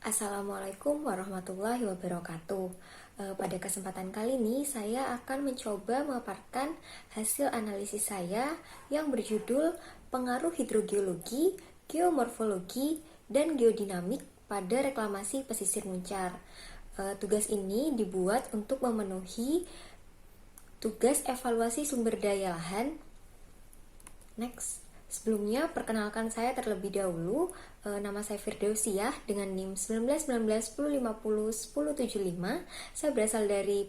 Assalamualaikum warahmatullahi wabarakatuh. Pada kesempatan kali ini saya akan mencoba memaparkan hasil analisis saya yang berjudul Pengaruh Hidrogeologi, Geomorfologi, dan Geodinamik pada Reklamasi Pesisir Muncar. Tugas ini dibuat untuk memenuhi tugas evaluasi sumber daya lahan. Next. Sebelumnya, perkenalkan saya terlebih dahulu. Nama saya Firdausiah dengan NIM 191910501075. Saya berasal dari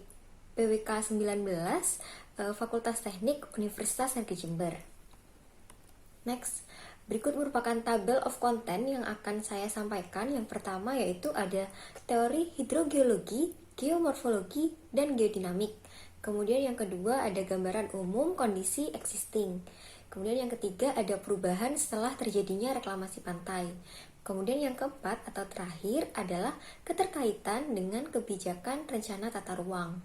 PWK 19, Fakultas Teknik Universitas Negeri Jember. Next, berikut merupakan tabel of content yang akan saya sampaikan. Yang pertama yaitu ada teori hidrogeologi, geomorfologi, dan geodinamik. Kemudian yang kedua ada gambaran umum kondisi existing. Kemudian yang ketiga ada perubahan setelah terjadinya reklamasi pantai. Kemudian yang keempat atau terakhir adalah keterkaitan dengan kebijakan rencana tata ruang.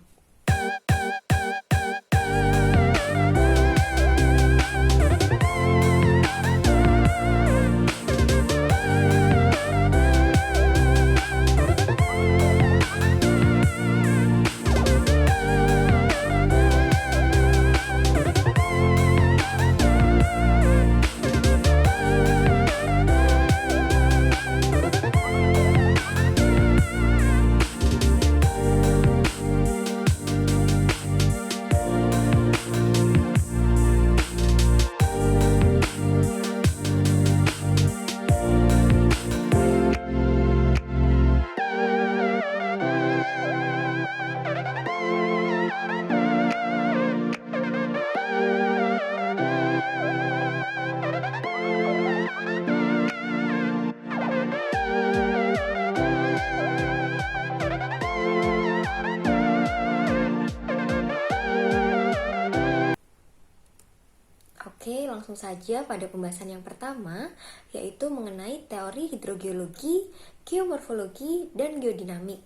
Oke, langsung saja pada pembahasan yang pertama, yaitu mengenai teori hidrogeologi, geomorfologi, dan geodinamik.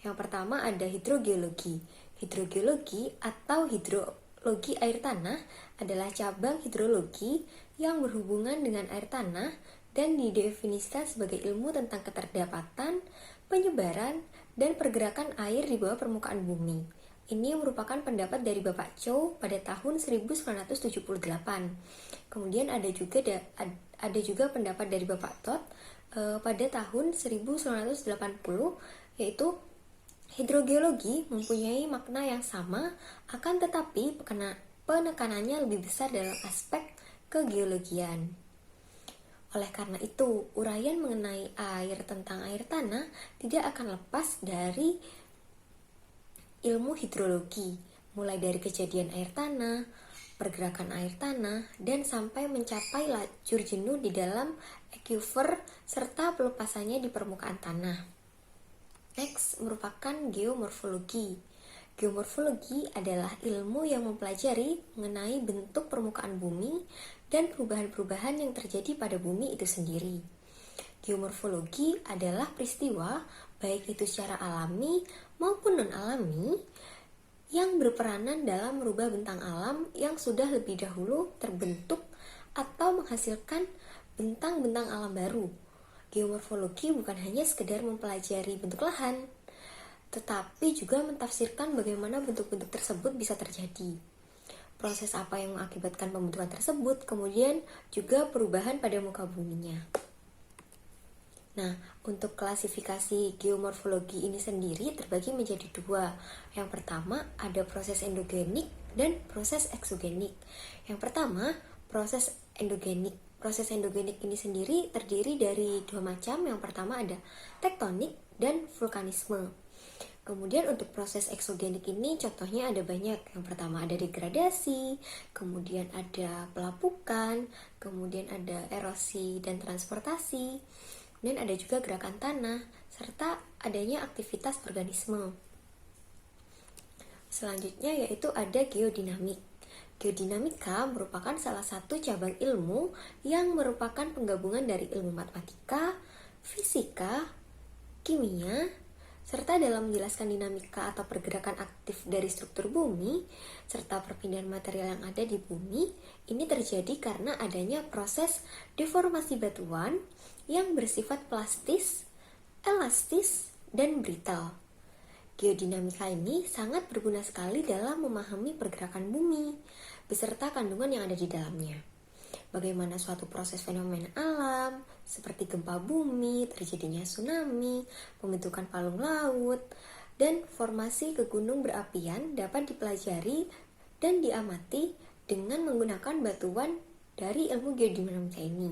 Yang pertama ada hidrogeologi. Hidrogeologi atau hidrologi air tanah adalah cabang hidrologi yang berhubungan dengan air tanah dan didefinisikan sebagai ilmu tentang keterdapatan, penyebaran, dan pergerakan air di bawah permukaan bumi. Ini merupakan pendapat dari Bapak Chow pada tahun 1978. Kemudian ada juga pendapat dari Bapak Todd pada tahun 1980, yaitu hidrogeologi mempunyai makna yang sama, akan tetapi penekanannya lebih besar dalam aspek kegeologian. Oleh karena itu, uraian mengenai tentang air tanah tidak akan lepas dari ilmu hidrologi, mulai dari kejadian air tanah, pergerakan air tanah, dan sampai mencapai lajur jenuh di dalam aquifer serta pelepasannya di permukaan tanah. Next, merupakan geomorfologi. Geomorfologi adalah ilmu yang mempelajari mengenai bentuk permukaan bumi dan perubahan-perubahan yang terjadi pada bumi itu sendiri. Geomorfologi adalah peristiwa, baik itu secara alami maupun non-alami, yang berperanan dalam merubah bentang alam yang sudah lebih dahulu terbentuk atau menghasilkan bentang-bentang alam baru. Geomorfologi bukan hanya sekedar mempelajari bentuk lahan, tetapi juga mentafsirkan bagaimana bentuk-bentuk tersebut bisa terjadi. Proses apa yang mengakibatkan pembentukan tersebut, kemudian juga perubahan pada muka buminya. Nah, untuk klasifikasi geomorfologi ini sendiri terbagi menjadi dua. Yang pertama, ada proses endogenik dan proses eksogenik. Yang pertama, proses endogenik. Proses endogenik ini sendiri terdiri dari dua macam. Yang pertama ada tektonik dan vulkanisme. Kemudian untuk proses eksogenik ini contohnya ada banyak. Yang pertama ada degradasi, kemudian ada pelapukan, kemudian ada erosi dan transportasi, dan ada juga gerakan tanah, serta adanya aktivitas organisme. Selanjutnya yaitu ada geodinamik. Geodinamika merupakan salah satu cabang ilmu yang merupakan penggabungan dari ilmu matematika, fisika, kimia, serta dalam menjelaskan dinamika atau pergerakan aktif dari struktur bumi, serta perpindahan material yang ada di bumi, ini terjadi karena adanya proses deformasi batuan yang bersifat plastis, elastis, dan brittle. Geodinamika ini sangat berguna sekali dalam memahami pergerakan bumi, beserta kandungan yang ada di dalamnya. Bagaimana suatu proses fenomena alam, seperti gempa bumi, terjadinya tsunami, pembentukan palung laut, dan formasi ke gunung berapian dapat dipelajari dan diamati dengan menggunakan batuan dari ilmu geodinamika ini.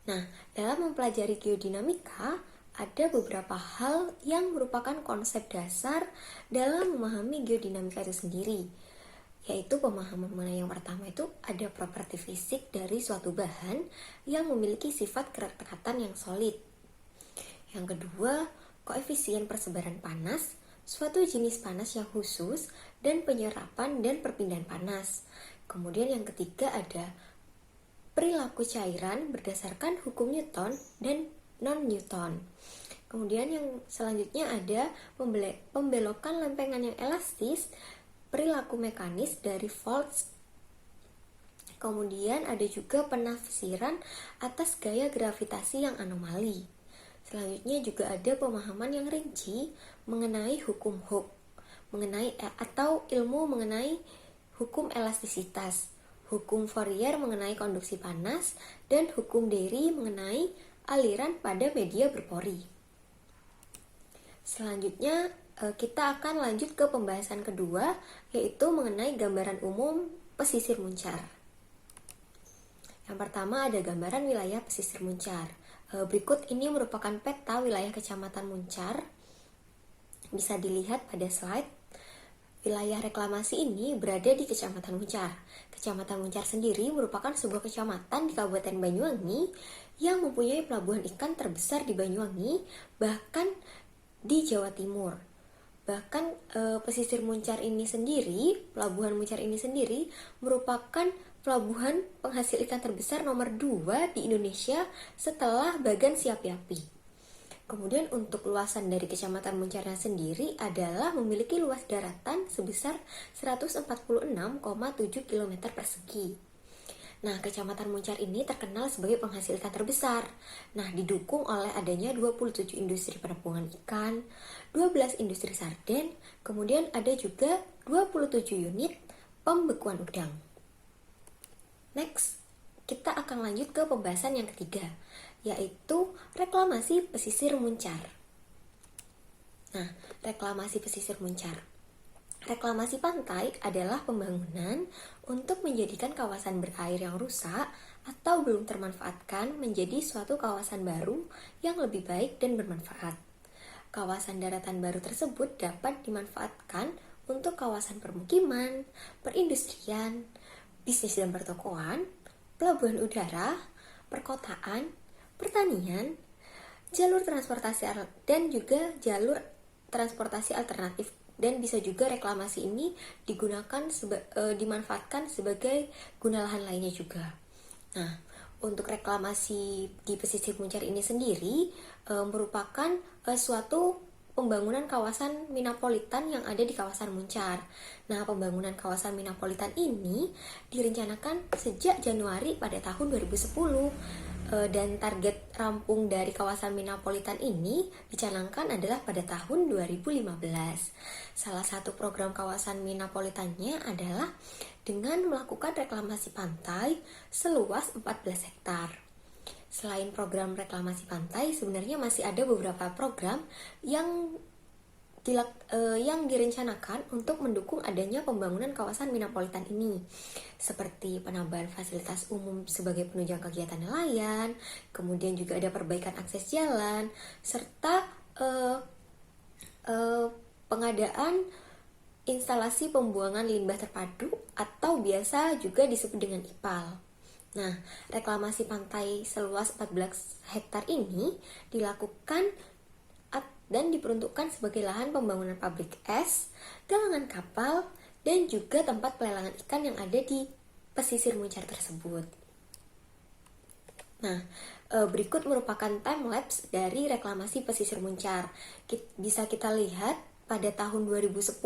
Nah, dalam mempelajari geodinamika, ada beberapa hal yang merupakan konsep dasar dalam memahami geodinamika itu sendiri, yaitu pemahaman mengenai yang pertama itu ada properti fisik dari suatu bahan yang memiliki sifat kerekatan yang solid. Yang kedua, koefisien persebaran panas, suatu jenis panas yang khusus, dan penyerapan dan perpindahan panas. Kemudian yang ketiga ada perilaku cairan berdasarkan hukum Newton dan non-Newton. Kemudian yang selanjutnya ada pembelokan lempengan yang elastis, perilaku mekanis dari Volz. Kemudian ada juga penafsiran atas gaya gravitasi yang anomali. Selanjutnya juga ada pemahaman yang rinci mengenai hukum Hooke, atau ilmu mengenai hukum elastisitas, hukum Fourier mengenai konduksi panas, dan hukum Derry mengenai aliran pada media berpori. Selanjutnya kita akan lanjut ke pembahasan kedua, yaitu mengenai gambaran umum pesisir muncar. Yang pertama ada gambaran wilayah pesisir muncar. Berikut ini merupakan peta wilayah Kecamatan Muncar. Bisa dilihat pada slide. Wilayah reklamasi ini berada di Kecamatan Muncar. Kecamatan Muncar sendiri merupakan sebuah kecamatan di Kabupaten Banyuwangi yang mempunyai pelabuhan ikan terbesar di Banyuwangi, bahkan di Jawa Timur. Bahkan pesisir Muncar ini sendiri, pelabuhan Muncar ini sendiri merupakan pelabuhan penghasil ikan terbesar nomor 2 di Indonesia setelah Bagan Siapi-Api. Kemudian untuk luasan dari Kecamatan Muncarnya sendiri adalah memiliki luas daratan sebesar 146,7 km persegi. Nah, Kecamatan Muncar ini terkenal sebagai penghasil ikan terbesar. Nah, didukung oleh adanya 27 industri penampungan ikan, 12 industri sarden, kemudian ada juga 27 unit pembekuan udang. Next, kita akan lanjut ke pembahasan yang ketiga, yaitu reklamasi pesisir muncar. Nah, reklamasi pesisir muncar. Reklamasi pantai adalah pembangunan untuk menjadikan kawasan berair yang rusak atau belum termanfaatkan menjadi suatu kawasan baru yang lebih baik dan bermanfaat. Kawasan daratan baru tersebut dapat dimanfaatkan untuk kawasan permukiman, perindustrian, bisnis dan pertokoan, pelabuhan udara, perkotaan, pertanian, jalur transportasi dan juga jalur transportasi alternatif, dan bisa juga reklamasi ini dimanfaatkan sebagai guna lahan lainnya juga. Nah, untuk reklamasi di pesisir Muncar ini sendiri merupakan suatu pembangunan kawasan Minapolitan yang ada di kawasan Muncar. Nah, pembangunan kawasan Minapolitan ini direncanakan sejak Januari pada tahun 2010 dan target rampung dari kawasan Minapolitan ini dicanangkan adalah pada tahun 2015. Salah satu program kawasan Minapolitannya adalah dengan melakukan reklamasi pantai seluas 14 hektar. Selain program reklamasi pantai, sebenarnya masih ada beberapa program yang direncanakan untuk mendukung adanya pembangunan kawasan Minapolitan ini, seperti penambahan fasilitas umum sebagai penunjang kegiatan nelayan, kemudian juga ada perbaikan akses jalan, serta pengadaan instalasi pembuangan limbah terpadu atau biasa juga disebut dengan IPAL. Nah, reklamasi pantai seluas 14 hektar ini dilakukan dan diperuntukkan sebagai lahan pembangunan pabrik es, galangan kapal, dan juga tempat pelelangan ikan yang ada di pesisir Muncar tersebut. Nah, berikut merupakan time-lapse dari reklamasi pesisir Muncar. Bisa kita lihat pada tahun 2010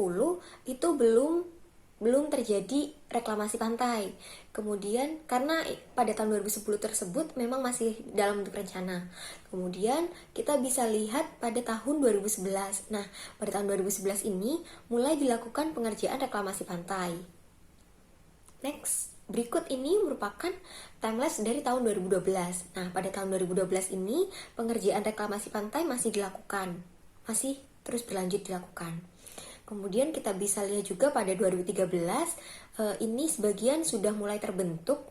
itu belum terjadi reklamasi pantai. Kemudian karena pada tahun 2010 tersebut memang masih dalam bentuk rencana. Kemudian kita bisa lihat pada tahun 2011. Nah, pada tahun 2011 ini mulai dilakukan pengerjaan reklamasi pantai. Next, berikut ini merupakan timelapse dari tahun 2012. Nah, pada tahun 2012 ini pengerjaan reklamasi pantai masih dilakukan. Masih terus berlanjut dilakukan. Kemudian kita bisa lihat juga pada 2013 ini sebagian sudah mulai terbentuk.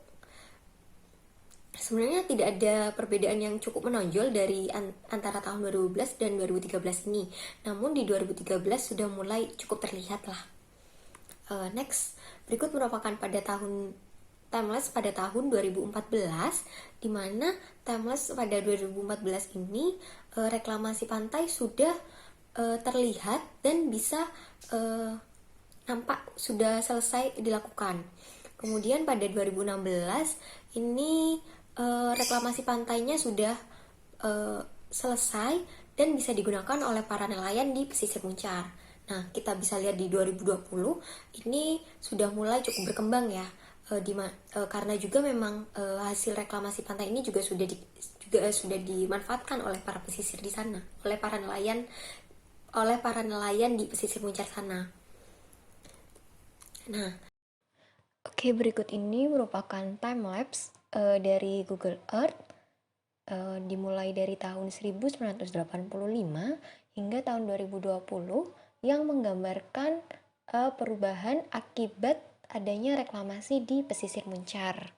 Sebenarnya tidak ada perbedaan yang cukup menonjol dari antara tahun 2012 dan 2013 ini. Namun di 2013 sudah mulai cukup terlihat lah. Next, berikut merupakan timelapse pada tahun 2014, di mana timelapse pada 2014 ini reklamasi pantai sudah terlihat dan bisa nampak sudah selesai dilakukan. Kemudian pada 2016 ini reklamasi pantainya sudah selesai dan bisa digunakan oleh para nelayan di pesisir Muncar. Nah, kita bisa lihat di 2020 ini sudah mulai cukup berkembang ya, karena juga memang hasil reklamasi pantai ini juga sudah dimanfaatkan oleh para pesisir di sana, oleh para nelayan di pesisir Muncar sana. Nah, oke, berikut ini merupakan time-lapse dari Google Earth dimulai dari tahun 1985 hingga tahun 2020 yang menggambarkan perubahan akibat adanya reklamasi di pesisir Muncar.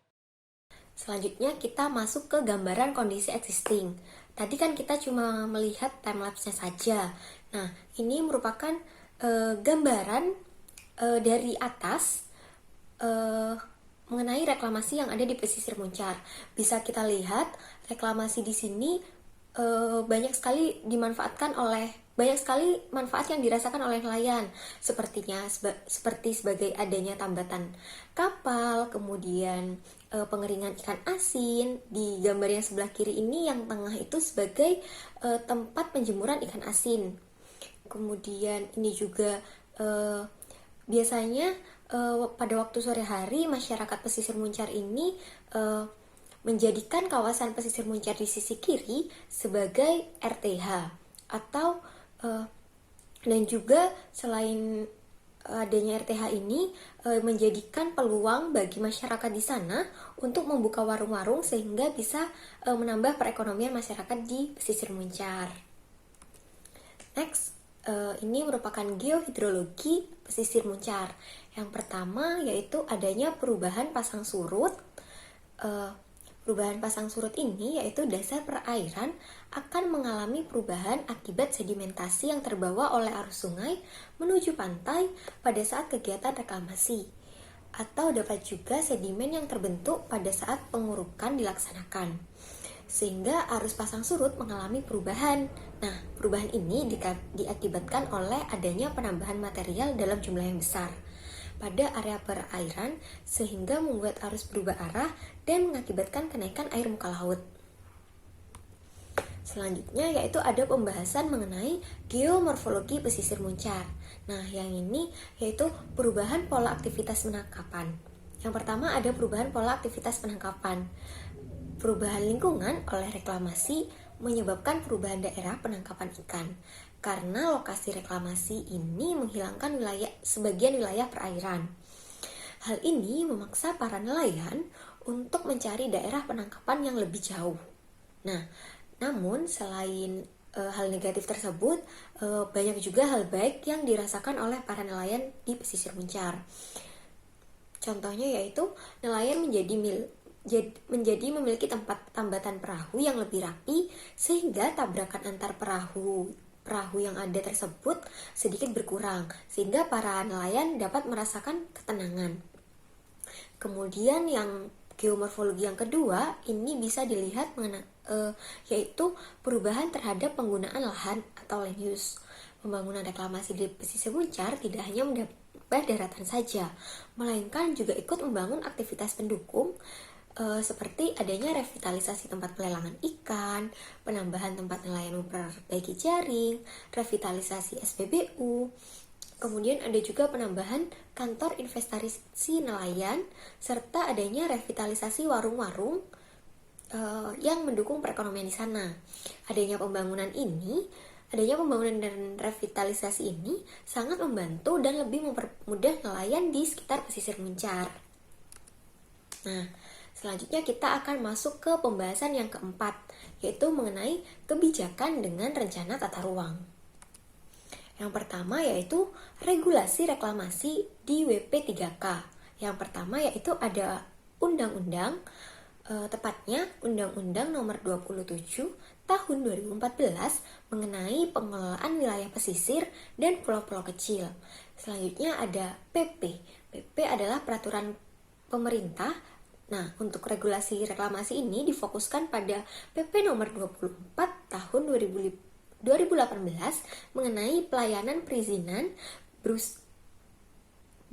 Selanjutnya kita masuk ke gambaran kondisi existing. Tadi kan kita cuma melihat timelapse-nya saja. Nah, ini merupakan gambaran dari atas mengenai reklamasi yang ada di pesisir Muncar. Bisa kita lihat reklamasi di sini banyak sekali manfaat yang dirasakan oleh nelayan, seperti sebagai adanya tambatan kapal, kemudian pengeringan ikan asin. Di gambar yang sebelah kiri ini yang tengah itu sebagai tempat penjemuran ikan asin. Kemudian ini juga biasanya pada waktu sore hari masyarakat pesisir Muncar ini menjadikan kawasan pesisir Muncar di sisi kiri sebagai RTH atau dan juga selain adanya RTH ini menjadikan peluang bagi masyarakat di sana untuk membuka warung-warung sehingga bisa menambah perekonomian masyarakat di pesisir Muncar. Next, ini merupakan geohidrologi pesisir Muncar. Yang pertama yaitu adanya perubahan pasang surut. Perubahan pasang surut ini yaitu dasar perairan akan mengalami perubahan akibat sedimentasi yang terbawa oleh arus sungai menuju pantai pada saat kegiatan reklamasi, atau dapat juga sedimen yang terbentuk pada saat pengurukan dilaksanakan, sehingga arus pasang surut mengalami perubahan. Nah, perubahan ini diakibatkan oleh adanya penambahan material dalam jumlah yang besar pada area perairan sehingga membuat arus berubah arah dan mengakibatkan kenaikan air muka laut. Selanjutnya yaitu ada pembahasan mengenai geomorfologi pesisir Muncar. Nah, yang ini yaitu perubahan pola aktivitas penangkapan. Yang pertama ada perubahan pola aktivitas penangkapan. Perubahan lingkungan oleh reklamasi menyebabkan perubahan daerah penangkapan ikan, karena lokasi reklamasi ini menghilangkan sebagian wilayah perairan. Hal ini memaksa para nelayan untuk mencari daerah penangkapan yang lebih jauh. Nah, namun selain hal negatif tersebut, banyak juga hal baik yang dirasakan oleh para nelayan di pesisir Muncar. Contohnya yaitu nelayan menjadi memiliki tempat tambatan perahu yang lebih rapi sehingga tabrakan antar perahu yang ada tersebut sedikit berkurang sehingga para nelayan dapat merasakan ketenangan. Kemudian yang geomorfologi yang kedua ini bisa dilihat yaitu perubahan terhadap penggunaan lahan atau land use. Pembangunan reklamasi di pesisir Muncar tidak hanya menambah daratan saja, melainkan juga ikut membangun aktivitas pendukung seperti adanya revitalisasi tempat pelelangan ikan, penambahan tempat nelayan memperbaiki jaring, revitalisasi SPBU, kemudian ada juga penambahan kantor investasi nelayan, serta adanya revitalisasi warung-warung yang mendukung perekonomian di sana. Adanya pembangunan dan revitalisasi ini sangat membantu dan lebih mempermudah nelayan di sekitar pesisir Muncar. Nah, selanjutnya kita akan masuk ke pembahasan yang keempat, yaitu mengenai kebijakan dengan rencana tata ruang. Yang pertama yaitu regulasi reklamasi di WP3K. Yang pertama yaitu ada undang-undang, tepatnya Undang-Undang Nomor 27 Tahun 2014 mengenai pengelolaan wilayah pesisir dan pulau-pulau kecil. Selanjutnya ada PP. PP adalah peraturan pemerintah. Nah, untuk regulasi reklamasi ini difokuskan pada PP Nomor 24 Tahun 2018 mengenai pelayanan perizinan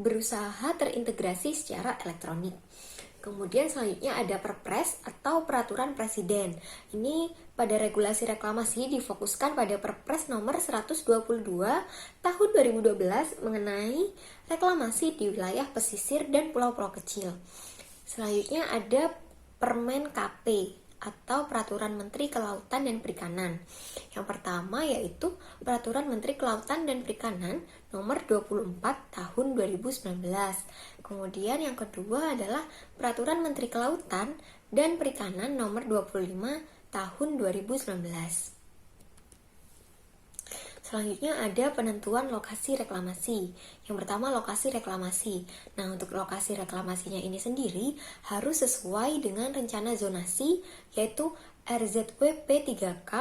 berusaha terintegrasi secara elektronik. Kemudian selanjutnya ada Perpres atau Peraturan Presiden. Ini pada regulasi reklamasi difokuskan pada Perpres nomor 122 tahun 2012 mengenai reklamasi di wilayah pesisir dan pulau-pulau kecil. Selanjutnya ada Permen KP atau Peraturan Menteri Kelautan dan Perikanan. Yang pertama yaitu Peraturan Menteri Kelautan dan Perikanan nomor 24 tahun 2019. Kemudian yang kedua adalah Peraturan Menteri Kelautan dan Perikanan nomor 25 tahun 2019. Selanjutnya ada penentuan lokasi reklamasi. Yang pertama lokasi reklamasi. Nah, untuk lokasi reklamasinya ini sendiri harus sesuai dengan rencana zonasi, yaitu RZWP3K,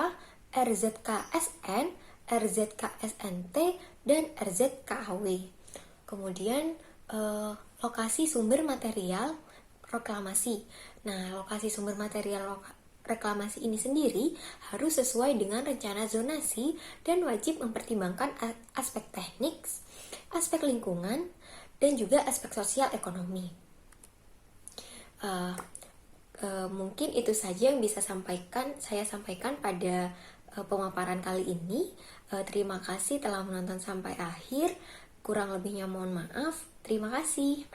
RZKSN, RZKSNT, dan RZKHW. Kemudian lokasi sumber material reklamasi. Nah, lokasi sumber material reklamasi ini sendiri harus sesuai dengan rencana zonasi dan wajib mempertimbangkan aspek teknik, aspek lingkungan, dan juga aspek sosial ekonomi. Mungkin itu saja yang bisa saya sampaikan pada pemaparan kali ini. Terima kasih telah menonton sampai akhir. Kurang lebihnya mohon maaf. Terima kasih.